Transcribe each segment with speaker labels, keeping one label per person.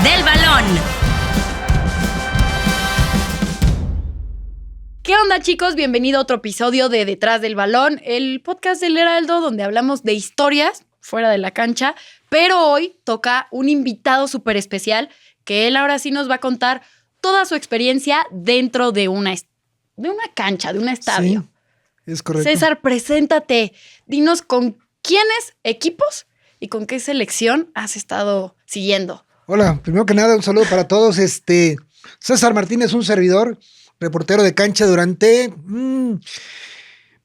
Speaker 1: del balón.
Speaker 2: ¿Qué onda, chicos? Bienvenido a otro episodio de Detrás del Balón, el podcast del Heraldo donde hablamos de historias fuera de la cancha, pero hoy toca un invitado súper especial que él ahora sí nos va a contar toda su experiencia dentro de una cancha, de un estadio.
Speaker 3: Sí, es correcto.
Speaker 2: César, preséntate. Dinos con quiénes equipos y con qué selección has estado siguiendo.
Speaker 3: Hola, primero que nada, un saludo para todos. César Martínez, un servidor, reportero de cancha durante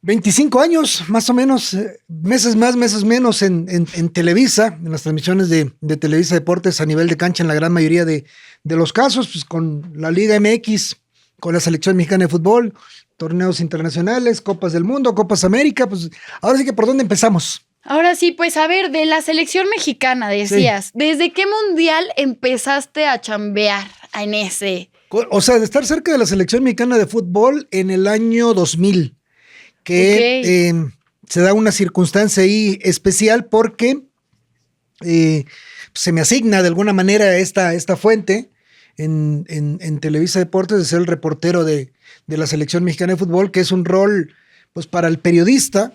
Speaker 3: 25 años, más o menos, meses más, meses menos en Televisa, en las transmisiones de Televisa Deportes a nivel de cancha en la gran mayoría de los casos, pues con la Liga MX, con la Selección Mexicana de Fútbol, torneos internacionales, Copas del Mundo, Copas América, pues ahora sí que ¿por dónde empezamos?
Speaker 2: Ahora sí, pues a ver, de la selección mexicana decías, sí. ¿Desde qué mundial empezaste a chambear en ese?
Speaker 3: O sea, de estar cerca de la Selección Mexicana de Fútbol en el año 2000, que se da una circunstancia ahí especial porque se me asigna de alguna manera esta fuente en Televisa Deportes de ser el reportero de la Selección Mexicana de Fútbol, que es un rol pues para el periodista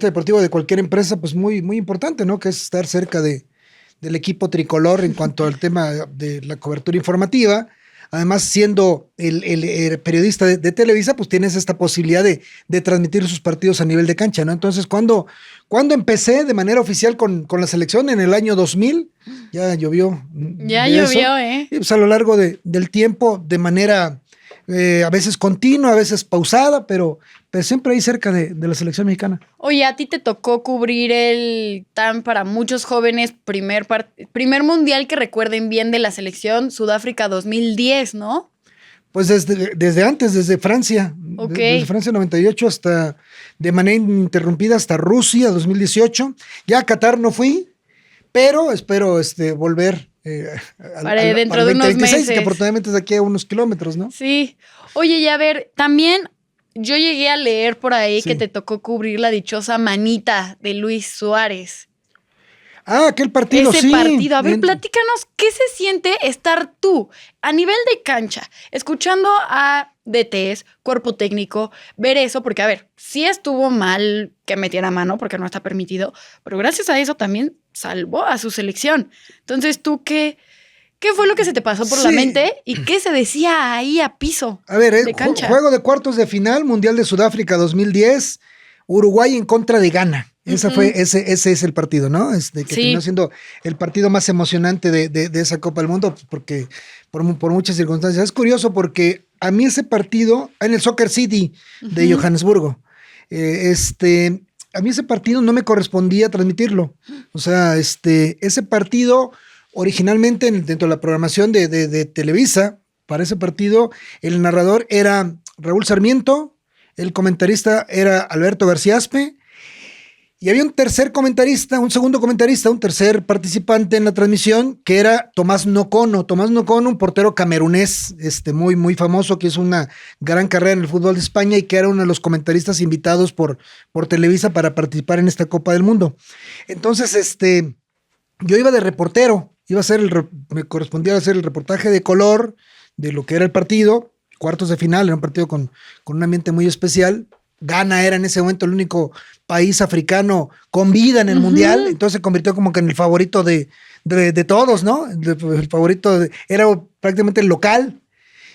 Speaker 3: deportivo de cualquier empresa, pues muy, muy importante, ¿no? Que es estar cerca del equipo tricolor en cuanto al tema de la cobertura informativa. Además, siendo el periodista de Televisa, pues tienes esta posibilidad de transmitir sus partidos a nivel de cancha, ¿no? Entonces, cuando empecé de manera oficial con la selección en el año 2000, ya llovió.
Speaker 2: Ya llovió,
Speaker 3: Y pues a lo largo del tiempo, de manera a veces continua, a veces pausada, pero siempre ahí cerca de la selección mexicana.
Speaker 2: Oye, a ti te tocó cubrir el para muchos jóvenes primer mundial que recuerden bien de la selección, Sudáfrica 2010, ¿no?
Speaker 3: Pues desde antes, desde Francia.
Speaker 2: Okay.
Speaker 3: Desde Francia 98 hasta, de manera ininterrumpida, hasta Rusia 2018. Ya a Qatar no fui, pero espero volver
Speaker 2: dentro de unos
Speaker 3: 2026,
Speaker 2: meses.
Speaker 3: que afortunadamente es de aquí a unos kilómetros, ¿no?
Speaker 2: Sí. Oye, y a ver, también yo llegué a leer por ahí que te tocó cubrir la dichosa manita de Luis Suárez.
Speaker 3: Ah, aquel partido,
Speaker 2: Ese
Speaker 3: sí.
Speaker 2: partido. A ver, platícanos, ¿qué se siente estar tú a nivel de cancha, escuchando a DTs, cuerpo técnico, ver eso? Porque, a ver, sí estuvo mal que metiera mano, porque no está permitido, pero gracias a eso también salvó a su selección. Entonces, ¿tú qué fue lo que se te pasó por la mente y qué se decía ahí a piso?
Speaker 3: A ver,
Speaker 2: de cancha?
Speaker 3: Juego de cuartos de final, Mundial de Sudáfrica 2010, Uruguay en contra de Ghana. Ese es el partido, ¿no? Que terminó siendo el partido más emocionante de esa Copa del Mundo, porque por muchas circunstancias. Es curioso porque a mí ese partido, en el Soccer City de Johannesburgo, a mí ese partido no me correspondía transmitirlo. O sea, ese partido originalmente dentro de la programación de Televisa, para ese partido, el narrador era Raúl Sarmiento, el comentarista era Alberto García Aspe, y había un segundo comentarista, un tercer participante en la transmisión, que era Tomás Nocono. Tomás Nocono, un portero camerunés, muy, muy famoso, que hizo una gran carrera en el fútbol de España y que era uno de los comentaristas invitados por Televisa para participar en esta Copa del Mundo. Entonces, yo iba de reportero, me correspondía hacer el reportaje de color de lo que era el partido, cuartos de final, era un partido con un ambiente muy especial. Ghana era en ese momento el único país africano con vida en el Mundial, entonces se convirtió como que en el favorito de todos, ¿no? El favorito era prácticamente el local.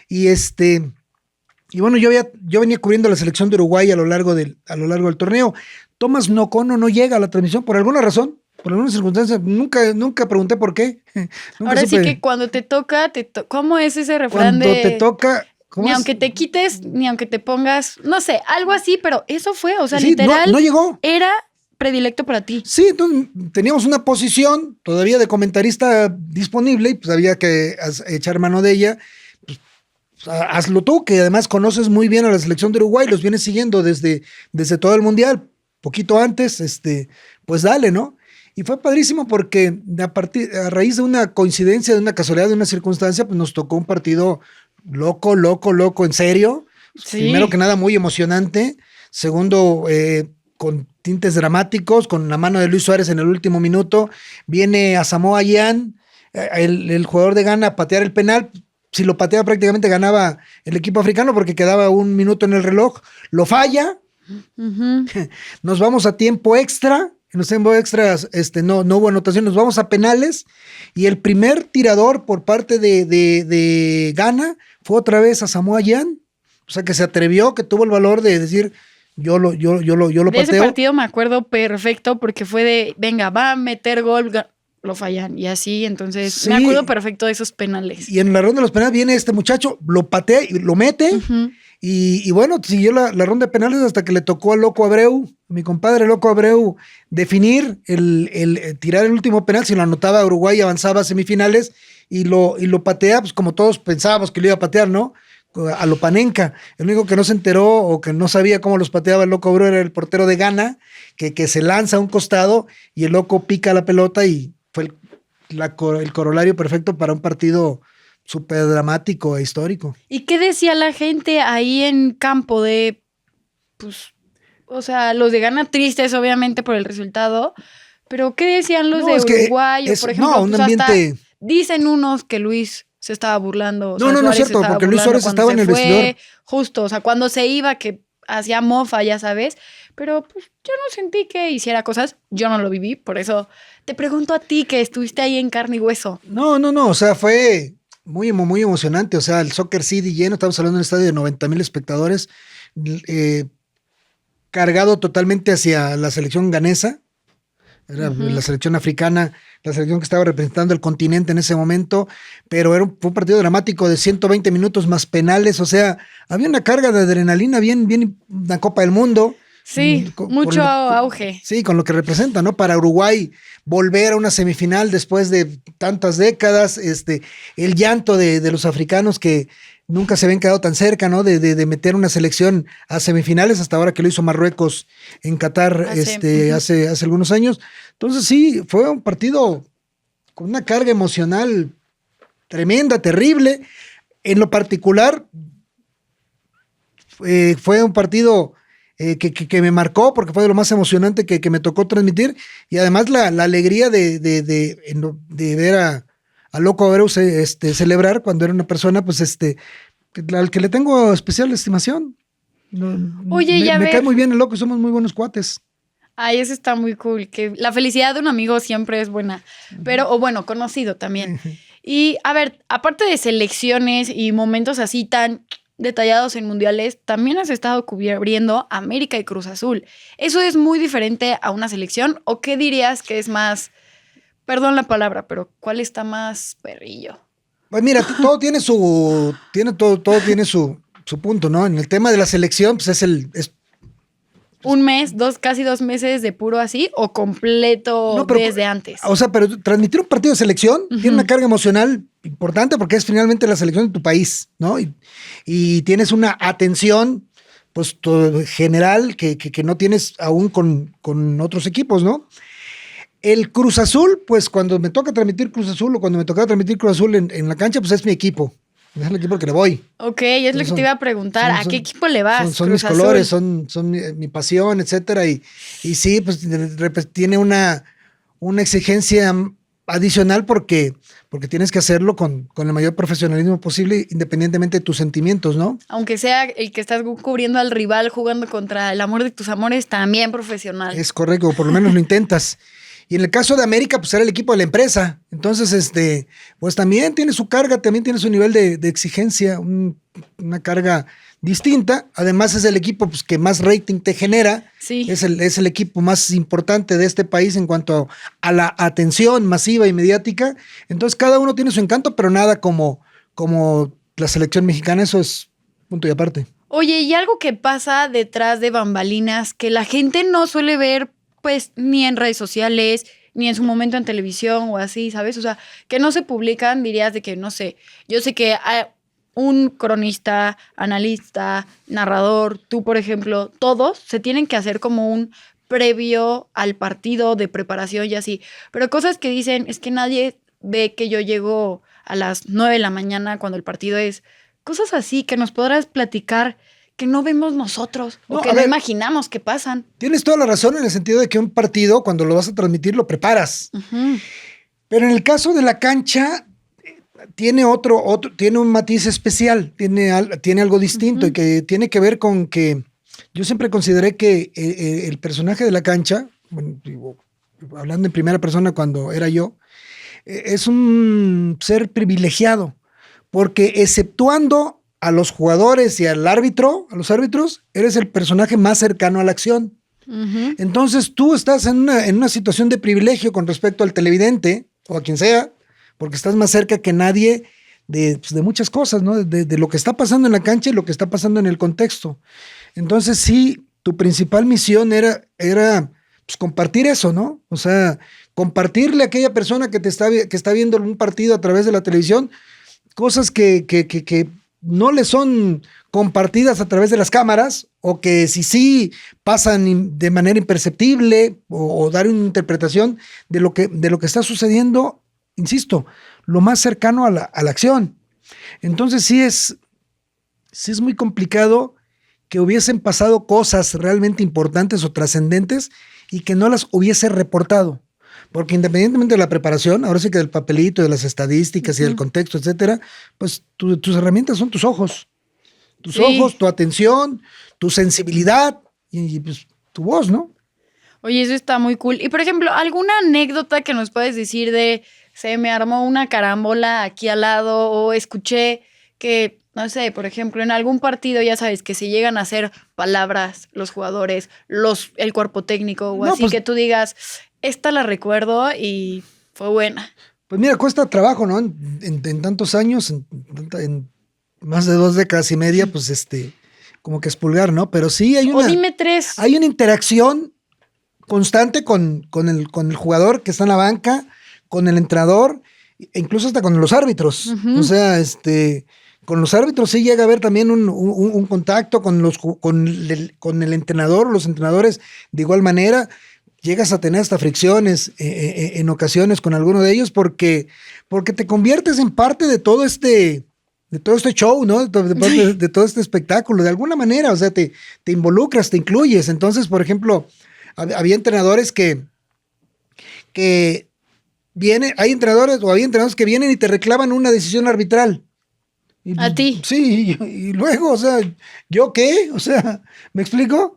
Speaker 3: Y bueno, yo venía cubriendo la selección de Uruguay a lo largo del torneo. Tomás Nocono no llega a la transmisión por alguna razón, por alguna circunstancia. Nunca pregunté por qué.
Speaker 2: Ahora sí que cuando te toca, ¿cómo es ese refrán
Speaker 3: cuando te toca?
Speaker 2: Ni aunque te quites, ni aunque te pongas, no sé, algo así, pero eso fue, o sea,
Speaker 3: sí,
Speaker 2: literal,
Speaker 3: no llegó.
Speaker 2: Era predilecto para ti.
Speaker 3: Sí, entonces teníamos una posición todavía de comentarista disponible y pues había que echar mano de ella. Pues, hazlo tú, que además conoces muy bien a la selección de Uruguay, los vienes siguiendo desde todo el Mundial, poquito antes, pues dale, ¿no? Y fue padrísimo porque a raíz de una coincidencia, de una casualidad, de una circunstancia, pues nos tocó un partido loco, en serio. Sí. Primero que nada, muy emocionante. Segundo, con tintes dramáticos, con la mano de Luis Suárez en el último minuto. Viene Asamoah Gyan, el jugador de Ghana patear el penal. Si lo pateaba prácticamente ganaba el equipo africano porque quedaba 1 minuto en el reloj. Lo falla.
Speaker 2: Ujú.
Speaker 3: Nos vamos a tiempo extra. En los tiempos extras no hubo anotación. Nos vamos a penales. Y el primer tirador por parte de Ghana fue otra vez a Samoa Gyan. O sea, que se atrevió, que tuvo el valor de decir, yo lo
Speaker 2: De
Speaker 3: pateo.
Speaker 2: ese partido me acuerdo perfecto porque fue de, venga, va a meter gol, lo fallan. Y así, entonces,
Speaker 3: Sí.
Speaker 2: me acuerdo perfecto de esos penales.
Speaker 3: Y en la ronda de los penales viene este muchacho, lo patea y lo mete.
Speaker 2: Ujú.
Speaker 3: Y bueno, siguió la ronda de penales hasta que le tocó al Loco Abreu, mi compadre Loco Abreu, definir el tirar el último penal. Si lo anotaba Uruguay avanzaba a semifinales y lo patea, pues como todos pensábamos que lo iba a patear, ¿no? A lo Panenka. El único que no se enteró o que no sabía cómo los pateaba el Loco Abreu era el portero de Ghana, que se lanza a un costado y el Loco pica la pelota y fue el corolario perfecto para un partido súper dramático e histórico.
Speaker 2: ¿Y qué decía la gente ahí en campo de, pues, o sea, los de Ghana tristes obviamente por el resultado, pero qué decían los de Uruguay? O por ejemplo,
Speaker 3: un
Speaker 2: pues
Speaker 3: ambiente...
Speaker 2: hasta dicen unos que Luis se estaba burlando. O sea,
Speaker 3: No es
Speaker 2: Suárez se
Speaker 3: cierto,
Speaker 2: estaba
Speaker 3: porque Luis
Speaker 2: burlando
Speaker 3: Suárez
Speaker 2: cuando
Speaker 3: estaba en
Speaker 2: se
Speaker 3: el
Speaker 2: fue,
Speaker 3: vestidor.
Speaker 2: justo, o sea, cuando se iba que hacía mofa, ya sabes, pero pues yo no sentí que hiciera cosas, yo no lo viví, por eso te pregunto a ti que estuviste ahí en carne y hueso.
Speaker 3: No, o sea, fue muy emocionante, o sea, el Soccer City lleno, estamos hablando de un estadio de 90,000 espectadores, cargado totalmente hacia la selección ganesa, era la selección africana, la selección que estaba representando el continente en ese momento, pero fue un partido dramático de 120 minutos más penales, o sea, había una carga de adrenalina bien una Copa del Mundo.
Speaker 2: Sí, mucho auge.
Speaker 3: Sí, con lo que representa, ¿no? Para Uruguay volver a una semifinal después de tantas décadas, el llanto de los africanos que nunca se habían quedado tan cerca, ¿no? De meter una selección a semifinales, hasta ahora que lo hizo Marruecos en Qatar hace algunos años. Entonces sí, fue un partido con una carga emocional tremenda, terrible. En lo particular, fue un partido que me marcó porque fue de lo más emocionante que me tocó transmitir, y además la alegría de ver a Loco Abreu celebrar cuando era una persona, pues al que le tengo especial estimación.
Speaker 2: Oye,
Speaker 3: me cae muy bien el Loco y somos muy buenos cuates.
Speaker 2: Ay, eso está muy cool, que la felicidad de un amigo siempre es buena, pero, o bueno, conocido también. Y, a ver, aparte de selecciones y momentos así tan detallados en mundiales, también has estado cubriendo América y Cruz Azul. ¿Eso es muy diferente a una selección? ¿O qué dirías que es más, perdón la palabra, pero cuál está más perrillo?
Speaker 3: Pues mira, todo tiene todo tiene su punto, ¿no? En el tema de la selección, pues es
Speaker 2: ¿Un mes, casi 2 meses de puro así o completo
Speaker 3: no, pero,
Speaker 2: desde antes?
Speaker 3: O sea, pero transmitir un partido de selección tiene una carga emocional importante porque es finalmente la selección de tu país, ¿no? Y tienes una atención, pues, general que no tienes aún con otros equipos, ¿no? El Cruz Azul, pues, cuando me toca transmitir Cruz Azul o cuando me toca transmitir Cruz Azul en la cancha, pues es mi equipo. Es el equipo al que le voy.
Speaker 2: Ok, es lo que te iba a preguntar. ¿A qué equipo le vas?
Speaker 3: Son mis colores, son mi pasión, etcétera. Y sí, pues tiene una exigencia adicional porque tienes que hacerlo con el mayor profesionalismo posible, independientemente de tus sentimientos, ¿no?
Speaker 2: Aunque sea el que estás cubriendo al rival, jugando contra el amor de tus amores, también profesional.
Speaker 3: Es correcto, por lo menos lo intentas. Y en el caso de América, pues era el equipo de la empresa. Entonces, pues también tiene su carga, también tiene su nivel de exigencia, una carga distinta. Además, es el equipo pues, que más rating te genera.
Speaker 2: Sí.
Speaker 3: Es el equipo más importante de este país en cuanto a la atención masiva y mediática. Entonces, cada uno tiene su encanto, pero nada como la selección mexicana. Eso es punto y aparte.
Speaker 2: Oye, y algo que pasa detrás de bambalinas que la gente no suele ver, pues, ni en redes sociales, ni en su momento en televisión o así, ¿sabes? O sea, que no se publican, dirías de que, no sé, yo sé que hay un cronista, analista, narrador, tú, por ejemplo, todos se tienen que hacer como un previo al partido de preparación y así. Pero cosas que dicen, es que nadie ve que yo llego a las 9 de la mañana cuando el partido es. Cosas así que nos podrás platicar que no vemos nosotros o que no imaginamos que pasan.
Speaker 3: Tienes toda la razón en el sentido de que un partido, cuando lo vas a transmitir, lo preparas.
Speaker 2: Uh-huh.
Speaker 3: Pero en el caso de la cancha, tiene tiene un matiz especial, tiene algo distinto, y que tiene que ver con que yo siempre consideré que el personaje de la cancha, bueno, digo, hablando en primera persona cuando era yo, es un ser privilegiado, porque exceptuando a los jugadores y al árbitro, a los árbitros, eres el personaje más cercano a la acción. Entonces tú estás en una situación de privilegio con respecto al televidente o a quien sea, porque estás más cerca que nadie de muchas cosas, ¿no? De lo que está pasando en la cancha y lo que está pasando en el contexto. Entonces sí, tu principal misión era pues, compartir eso, ¿no? O sea, compartirle a aquella persona que está viendo un partido a través de la televisión cosas que no le son compartidas a través de las cámaras, o que sí pasan de manera imperceptible, o dar una interpretación de lo que está sucediendo, insisto, lo más cercano a la acción. Entonces sí es muy complicado que hubiesen pasado cosas realmente importantes o trascendentes y que no las hubiese reportado. Porque independientemente de la preparación, ahora sí que del papelito, de las estadísticas y del contexto, etcétera, pues tus herramientas son tus ojos. Tus ojos, tu atención, tu sensibilidad y pues tu voz, ¿no?
Speaker 2: Oye, eso está muy cool. Y por ejemplo, ¿alguna anécdota que nos puedes decir de se me armó una carambola aquí al lado, o escuché que, no sé, por ejemplo, en algún partido, ya sabes, que se llegan a hacer palabras los jugadores, el cuerpo técnico, o así, pues, que tú digas, esta la recuerdo y fue buena?
Speaker 3: Pues mira, cuesta trabajo, ¿no? En tantos años, en más de 2 décadas y media, pues como que expulgar, ¿no? Pero sí hay una...
Speaker 2: O dime 3.
Speaker 3: Hay una interacción constante con el jugador que está en la banca, con el entrenador, e incluso hasta con los árbitros. O sea, con los árbitros sí llega a haber también un contacto con el entrenador, los entrenadores de igual manera. Llegas a tener hasta fricciones en ocasiones con alguno de ellos, porque te conviertes en parte de todo este show, ¿no? De todo este espectáculo, de alguna manera. O sea, te involucras, te incluyes. Entonces, por ejemplo, había entrenadores hay entrenadores que vienen y te reclaman una decisión arbitral.
Speaker 2: ¿A ti?
Speaker 3: Sí, y luego, o sea, ¿yo qué? O sea, ¿me explico?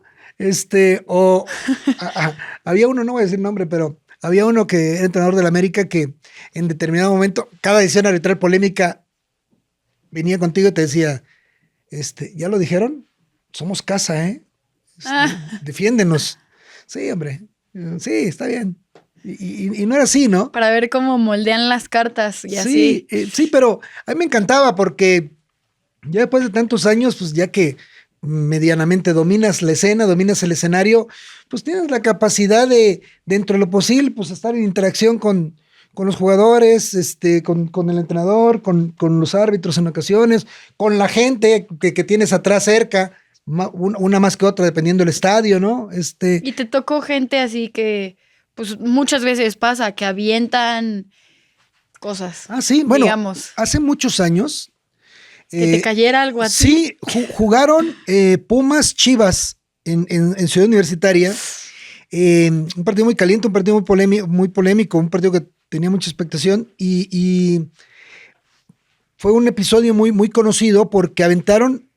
Speaker 3: Había uno, no voy a decir nombre, pero había uno que era entrenador de la América, que en determinado momento, cada decisión arbitral polémica, venía contigo y te decía, ¿ya lo dijeron? Somos casa, ¿eh? Defiéndenos. Sí, hombre, sí, está bien. Y no era así, ¿no?
Speaker 2: Para ver cómo moldean las cartas y
Speaker 3: así. Sí, pero a mí me encantaba, porque ya después de tantos años, pues ya que medianamente dominas la escena, dominas el escenario, pues tienes la capacidad de, dentro de lo posible, pues estar en interacción con los jugadores, con el entrenador, con los árbitros en ocasiones, con la gente que tienes atrás cerca, una más que otra, dependiendo del estadio, ¿no?
Speaker 2: Y te tocó gente así que, pues muchas veces pasa, que avientan cosas.
Speaker 3: Ah, sí, bueno,
Speaker 2: digamos.
Speaker 3: Hace muchos años.
Speaker 2: Que te cayera algo así.
Speaker 3: Sí, jugaron Pumas Chivas en Ciudad Universitaria. Un partido muy caliente, un partido muy polémico, un partido que tenía mucha expectación, y fue un episodio muy, muy conocido porque aventaron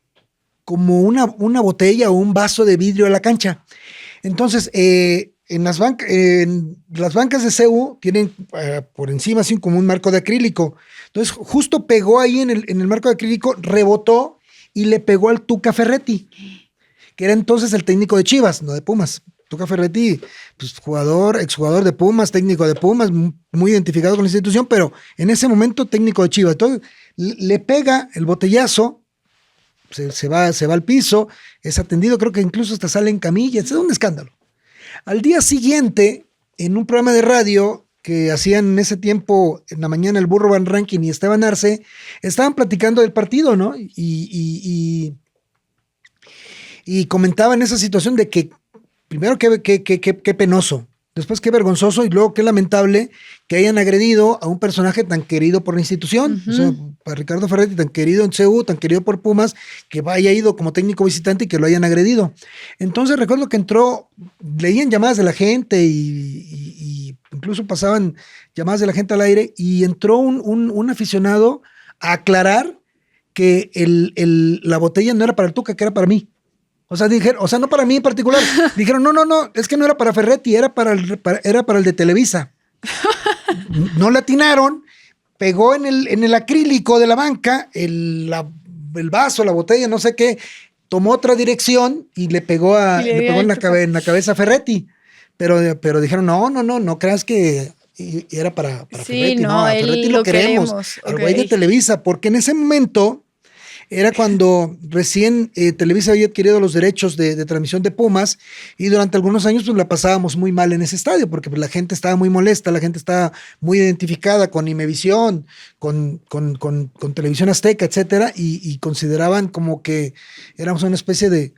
Speaker 3: como una botella o un vaso de vidrio a la cancha. Entonces, en las bancas de CU tienen por encima así como un marco de acrílico. Entonces, justo pegó ahí en el marco de acrílico, rebotó y le pegó al Tuca Ferretti, que era entonces el técnico de Chivas, no de Pumas. Tuca Ferretti, pues exjugador de Pumas, técnico de Pumas, muy identificado con la institución, pero en ese momento técnico de Chivas. Entonces, le pega el botellazo, se va al piso, es atendido, creo que incluso hasta sale en camilla, es un escándalo. Al día siguiente, en un programa de radio que hacían en ese tiempo, en la mañana, el Burro Van Rankin y Esteban Arce, estaban platicando del partido, ¿no? Y comentaban esa situación de que, primero, qué penoso, después qué vergonzoso, y luego qué lamentable que hayan agredido a un personaje tan querido por la institución. O sea, para Ricardo Ferretti, tan querido en CU, tan querido por Pumas, que haya ido como técnico visitante y que lo hayan agredido. Entonces recuerdo que leían llamadas de la gente y incluso pasaban llamadas de la gente al aire y entró un aficionado a aclarar que la botella no era para el Tuca, que era para mí. O sea, no para mí en particular. Dijeron, no, es que no era para Ferretti, era para el de Televisa. No le atinaron, pegó en el acrílico de la banca, el vaso, la botella, no sé qué, tomó otra dirección y le pegó en la cabeza a Ferretti. Pero dijeron, no creas que era para Ferretti. No, a Ferretti lo queremos. Al güey de Televisa, porque en ese momento era cuando recién Televisa había adquirido los derechos de transmisión de Pumas y durante algunos años pues la pasábamos muy mal en ese estadio porque pues, la gente estaba muy molesta, la gente estaba muy identificada con Imevisión, con Televisión Azteca, etcétera, y consideraban como que éramos una especie de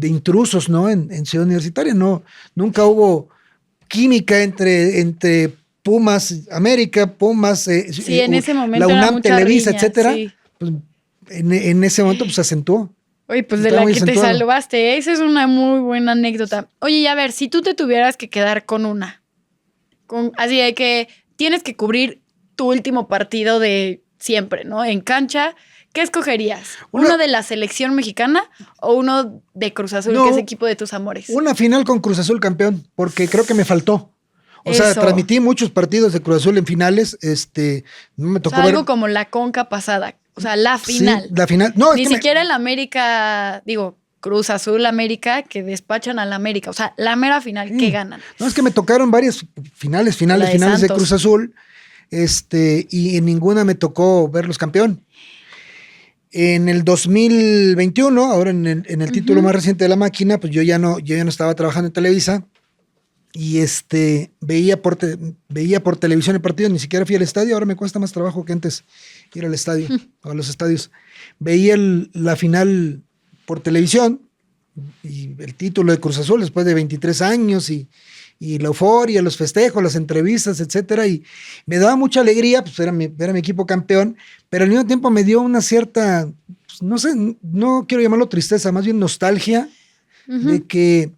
Speaker 3: intrusos, ¿no? En Ciudad Universitaria. No, nunca hubo química entre Pumas América, Pumas,
Speaker 2: en ese momento
Speaker 3: la UNAM, Televisa,
Speaker 2: riña,
Speaker 3: etcétera.
Speaker 2: Sí.
Speaker 3: Pues, en ese momento pues se acentuó.
Speaker 2: Oye, pues de la que te salvaste, esa es una muy buena anécdota. Oye, y a ver, si tú te tuvieras que quedar con así de que tienes que cubrir tu último partido de siempre, ¿no? En cancha, ¿qué escogerías? ¿Uno de la selección mexicana o uno de Cruz Azul, que es equipo de tus amores?
Speaker 3: Una final con Cruz Azul campeón, porque creo que me faltó. O sea, transmití muchos partidos de Cruz Azul en finales, no me tocó ver
Speaker 2: algo como la Conca pasada. O sea, la final.
Speaker 3: Sí, la final. No,
Speaker 2: Ni siquiera el América, Cruz Azul América, que despachan al América. O sea, la mera final que ganan.
Speaker 3: No, es que me tocaron varias finales de Cruz Azul, y en ninguna me tocó verlos campeón. En el 2021, ahora en el título más reciente de La Máquina, pues yo ya no estaba trabajando en Televisa. Y veía por televisión el partido, ni siquiera fui al estadio, ahora me cuesta más trabajo que antes ir al estadio o a los estadios. Veía la final por televisión y el título de Cruz Azul después de 23 años y la euforia, los festejos, las entrevistas, etcétera, y me daba mucha alegría pues ver a mi equipo campeón, pero al mismo tiempo me dio una cierta, pues, no sé, no quiero llamarlo tristeza, más bien nostalgia de que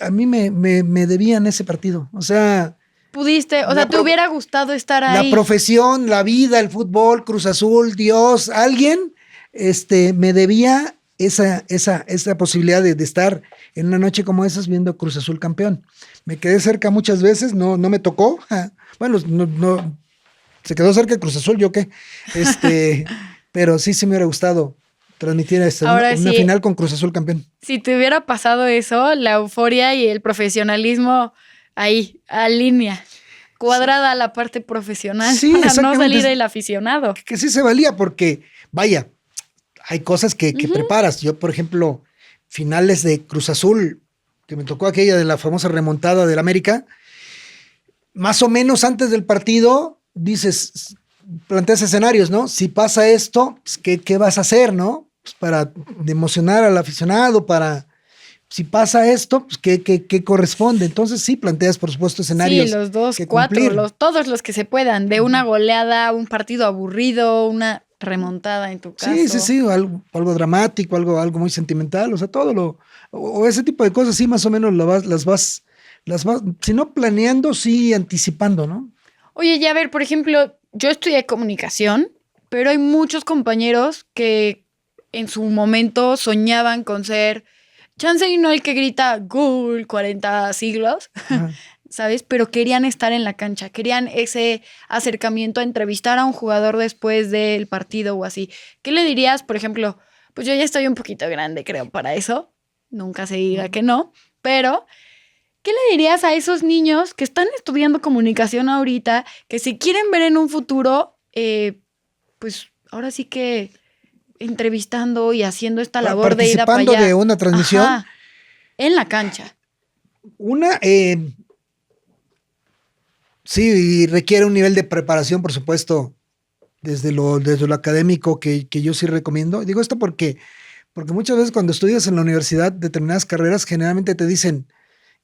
Speaker 3: a mí me debían ese partido. O sea,
Speaker 2: te hubiera gustado estar ahí.
Speaker 3: La profesión, la vida, el fútbol, Cruz Azul, Dios, alguien me debía esa posibilidad de estar en una noche como esas viendo Cruz Azul campeón. Me quedé cerca muchas veces, no me tocó. Bueno, no se quedó cerca de Cruz Azul, ¿yo qué? Pero sí me hubiera gustado transmitir una final con Cruz Azul campeón.
Speaker 2: Si te hubiera pasado eso, la euforia y el profesionalismo ahí, a línea, cuadrada la parte profesional, para no salir el aficionado.
Speaker 3: Que sí se valía porque, vaya, hay cosas que preparas. Yo, por ejemplo, finales de Cruz Azul, que me tocó aquella de la famosa remontada del América, más o menos antes del partido, planteas escenarios, ¿no? Si pasa esto, pues, ¿qué vas a hacer, no? Pues para emocionar al aficionado, si pasa esto, pues ¿qué corresponde? Entonces sí planteas, por supuesto, escenarios.
Speaker 2: Sí, los 2, 4, todos los que se puedan, de una goleada, un partido aburrido, una remontada en tu caso.
Speaker 3: Sí, algo dramático, algo muy sentimental, o sea, o ese tipo de cosas, sí, más o menos las vas, si no planeando, sí anticipando, ¿no?
Speaker 2: Oye, ya a ver, por ejemplo, yo estudié comunicación, pero hay muchos compañeros que en su momento soñaban con ser, chance y no el que grita gol 40 siglos, ¿sabes? Pero querían estar en la cancha, querían ese acercamiento a entrevistar a un jugador después del partido o así. ¿Qué le dirías, por ejemplo? Pues yo ya estoy un poquito grande, creo, para eso. Nunca se diga que no, pero ¿qué le dirías a esos niños que están estudiando comunicación ahorita, que si quieren ver en un futuro, pues ahora sí que entrevistando y haciendo esta labor de ir a para allá?
Speaker 3: Participando de una transmisión.
Speaker 2: Ajá, en la cancha.
Speaker 3: Sí, requiere un nivel de preparación, por supuesto, desde lo académico que yo sí recomiendo. Digo esto porque muchas veces cuando estudias en la universidad determinadas carreras, generalmente te dicen,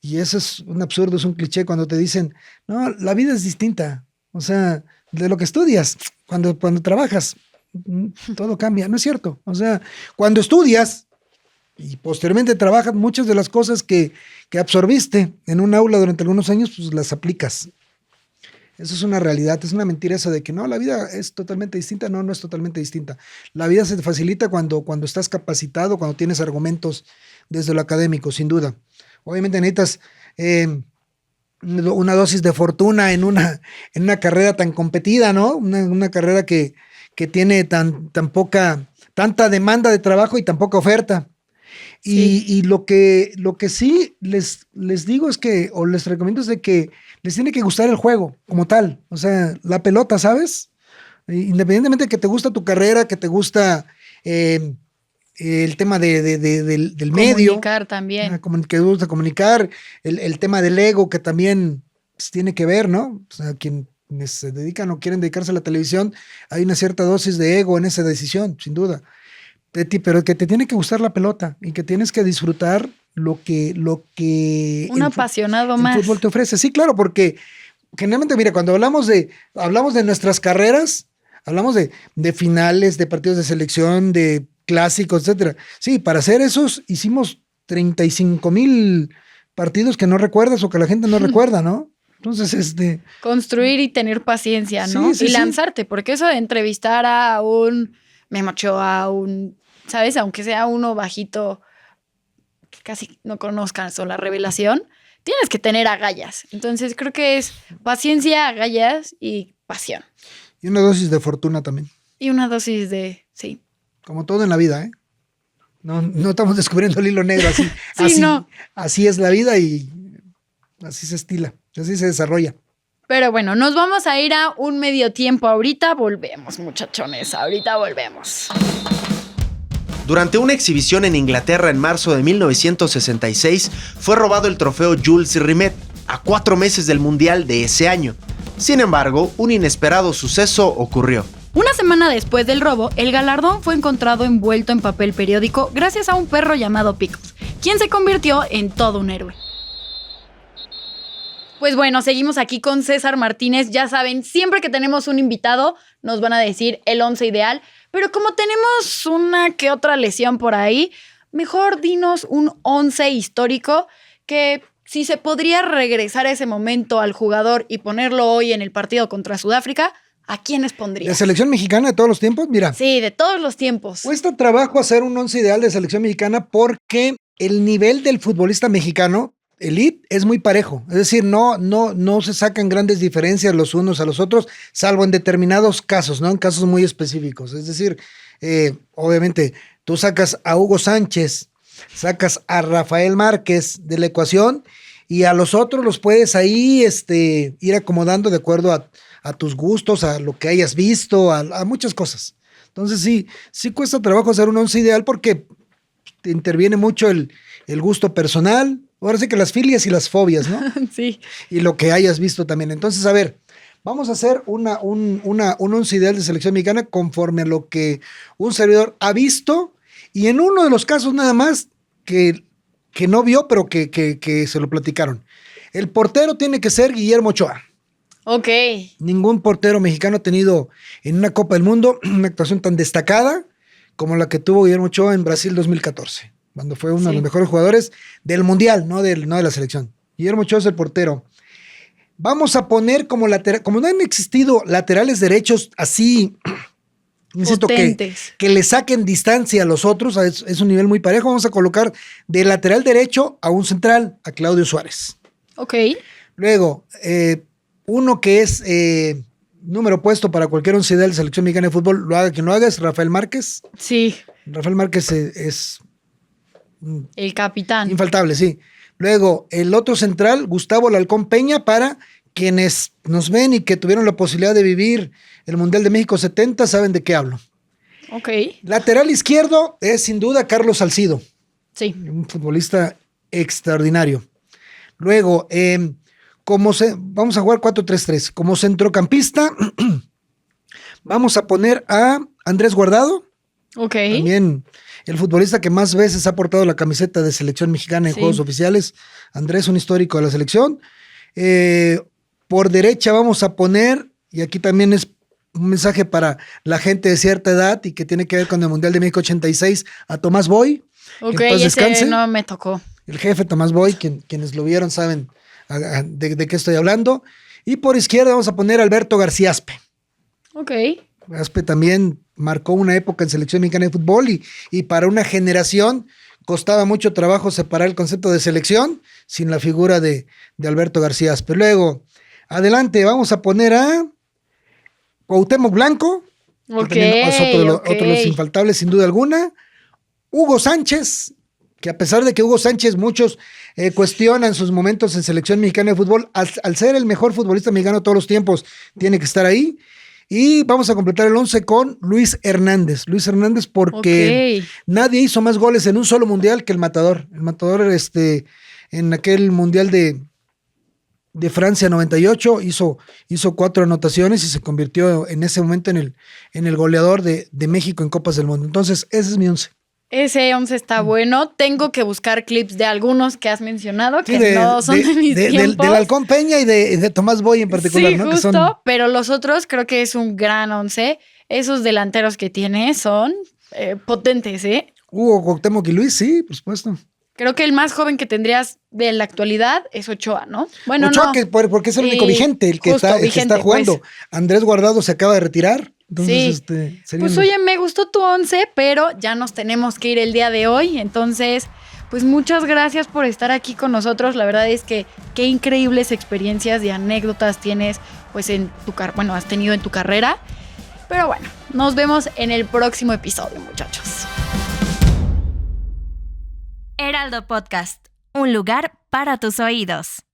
Speaker 3: y eso es un absurdo, es un cliché, cuando te dicen, no, la vida es distinta. O sea, de lo que estudias, cuando trabajas, todo cambia. No es cierto. O sea, cuando estudias y posteriormente trabajas, muchas de las cosas que absorbiste en un aula durante algunos años, pues las aplicas Eso es una realidad, es una mentira eso de que no, la vida es totalmente distinta. No, no es totalmente distinta. La vida se te facilita cuando estás capacitado, cuando tienes argumentos desde lo académico, sin duda. Obviamente necesitas una dosis de fortuna en una carrera tan competida, ¿no? Una carrera que tiene tanta demanda de trabajo y tan poca oferta.
Speaker 2: Sí.
Speaker 3: Y lo que sí les digo es que, o les recomiendo es de que les tiene que gustar el juego como tal, o sea, la pelota, ¿sabes? Independientemente de que te gusta tu carrera, que te gusta el tema del medio.
Speaker 2: Comunicar también.
Speaker 3: Que te gusta comunicar, el tema del ego que también pues, tiene que ver, ¿no? O sea, quienes se dedican o quieren dedicarse a la televisión, hay una cierta dosis de ego en esa decisión, sin duda. Pero que te tiene que gustar la pelota y que tienes que disfrutar lo que
Speaker 2: Un apasionado más.
Speaker 3: El fútbol te ofrece. Sí, claro, porque generalmente, mira, cuando hablamos de nuestras carreras, hablamos de finales, de partidos de selección, de clásicos, etcétera. Sí, para hacer esos hicimos 35,000 partidos que no recuerdas o que la gente no recuerda, ¿no? Entonces,
Speaker 2: construir y tener paciencia, ¿no?
Speaker 3: Sí,
Speaker 2: y lanzarte, porque eso de entrevistar a un Memo Ochoa, ¿sabes? Aunque sea uno bajito, que casi no conozcas o la revelación, tienes que tener agallas. Entonces creo que es paciencia, agallas y pasión.
Speaker 3: Y una dosis de fortuna también.
Speaker 2: Y una dosis de, sí.
Speaker 3: Como todo en la vida, ¿eh? No estamos descubriendo el hilo negro así.
Speaker 2: Sí, no.
Speaker 3: Así es la vida y así se estila, así se desarrolla.
Speaker 2: Pero bueno, nos vamos a ir a un medio tiempo. Ahorita volvemos, muchachones. Ahorita volvemos.
Speaker 1: Durante una exhibición en Inglaterra en marzo de 1966, fue robado el trofeo Jules Rimet, a 4 meses del Mundial de ese año. Sin embargo, un inesperado suceso ocurrió.
Speaker 2: Una semana después del robo, el galardón fue encontrado envuelto en papel periódico gracias a un perro llamado Pickles, quien se convirtió en todo un héroe. Pues bueno, seguimos aquí con César Martínez. Ya saben, siempre que tenemos un invitado nos van a decir el 11 ideal, pero como tenemos una que otra lesión por ahí, mejor dinos un 11 histórico que si se podría regresar a ese momento al jugador y ponerlo hoy en el partido contra Sudáfrica, ¿a quiénes pondrías?
Speaker 3: ¿La selección mexicana de todos los tiempos? Mira.
Speaker 2: Sí, de todos los tiempos.
Speaker 3: Cuesta trabajo hacer un 11 ideal de selección mexicana porque el nivel del futbolista mexicano elite es muy parejo, es decir, no se sacan grandes diferencias los unos a los otros, salvo en determinados casos, ¿no? En casos muy específicos, es decir, obviamente tú sacas a Hugo Sánchez, sacas a Rafael Márquez de la ecuación y a los otros los puedes ahí ir acomodando de acuerdo a tus gustos, a lo que hayas visto, a muchas cosas. Entonces sí cuesta trabajo hacer un 11 ideal porque te interviene mucho el gusto personal. Ahora sí que las filias y las fobias, ¿no?
Speaker 2: Sí.
Speaker 3: Y lo que hayas visto también. Entonces, a ver, vamos a hacer un 11 ideal de selección mexicana conforme a lo que un servidor ha visto y en uno de los casos nada más que no vio, pero que se lo platicaron. El portero tiene que ser Guillermo Ochoa.
Speaker 2: Ok.
Speaker 3: Ningún portero mexicano ha tenido en una Copa del Mundo una actuación tan destacada como la que tuvo Guillermo Ochoa en Brasil 2014. Cuando fue uno de los mejores jugadores del Mundial, no de la selección. Guillermo Ochoa es el portero. Vamos a poner como lateral, como no han existido laterales derechos así, insisto, que le saquen distancia a los otros, es un nivel muy parejo. Vamos a colocar de lateral derecho a un central, a Claudio Suárez.
Speaker 2: Ok.
Speaker 3: Luego, uno que es número puesto para cualquier 11 ideal de selección mexicana de fútbol, lo haga quien lo haga, es Rafael Márquez.
Speaker 2: Sí.
Speaker 3: Rafael Márquez es
Speaker 2: el capitán.
Speaker 3: Infaltable, sí. Luego, el otro central, Gustavo Lalcón Peña, para quienes nos ven y que tuvieron la posibilidad de vivir el Mundial de México 70, saben de qué hablo.
Speaker 2: Ok.
Speaker 3: Lateral izquierdo es sin duda Carlos Salcido.
Speaker 2: Sí.
Speaker 3: Un futbolista extraordinario. Luego, vamos a jugar 4-3-3. Como centrocampista, vamos a poner a Andrés Guardado.
Speaker 2: Ok.
Speaker 3: También el futbolista que más veces ha portado la camiseta de selección mexicana en juegos oficiales. Andrés, un histórico de la selección. Por derecha vamos a poner, y aquí también es un mensaje para la gente de cierta edad y que tiene que ver con el Mundial de México 86, a Tomás Boy.
Speaker 2: Ok, ese no me tocó.
Speaker 3: El jefe Tomás Boy, quienes lo vieron saben de qué estoy hablando. Y por izquierda vamos a poner a Alberto García Aspe.
Speaker 2: Ok.
Speaker 3: Aspe también marcó una época en selección mexicana de fútbol y para una generación costaba mucho trabajo separar el concepto de selección sin la figura de Alberto García Aspe. Luego, adelante, vamos a poner a Cuauhtémoc Blanco,
Speaker 2: Ok,
Speaker 3: que es otro
Speaker 2: ok.
Speaker 3: de los infaltables sin duda alguna. Hugo Sánchez, que a pesar de que Hugo Sánchez muchos cuestionan sus momentos en selección mexicana de fútbol, al ser el mejor futbolista mexicano de todos los tiempos, tiene que estar ahí. Y vamos a completar el 11 con Luis Hernández. Luis Hernández porque nadie hizo más goles en un solo mundial que el Matador. El Matador en aquel mundial de Francia 98 hizo 4 anotaciones y se convirtió en ese momento en el goleador de México en Copas del Mundo. Entonces, ese es mi 11.
Speaker 2: Ese 11 está bueno. Tengo que buscar clips de algunos que has mencionado, que no son de mis tiempos.
Speaker 3: Del Halcón Peña y de Tomás Boy en particular,
Speaker 2: sí,
Speaker 3: ¿no?
Speaker 2: Justo,
Speaker 3: que son...
Speaker 2: pero los otros creo que es un gran 11. Esos delanteros que tiene son potentes, ¿eh?
Speaker 3: Hugo, Cuauhtémoc y Luis, sí, por supuesto.
Speaker 2: Creo que el más joven que tendrías de la actualidad es Ochoa, ¿no? Bueno,
Speaker 3: Ochoa,
Speaker 2: no.
Speaker 3: porque es el único vigente, el que está jugando. Pues. Andrés Guardado se acaba de retirar. Entonces,
Speaker 2: sí. Pues oye, me gustó tu 11, pero ya nos tenemos que ir el día de hoy. Entonces, pues muchas gracias por estar aquí con nosotros. La verdad es que qué increíbles experiencias y anécdotas tienes, pues has tenido en tu carrera. Pero bueno, nos vemos en el próximo episodio, muchachos.
Speaker 4: Heraldo Podcast, un lugar para tus oídos.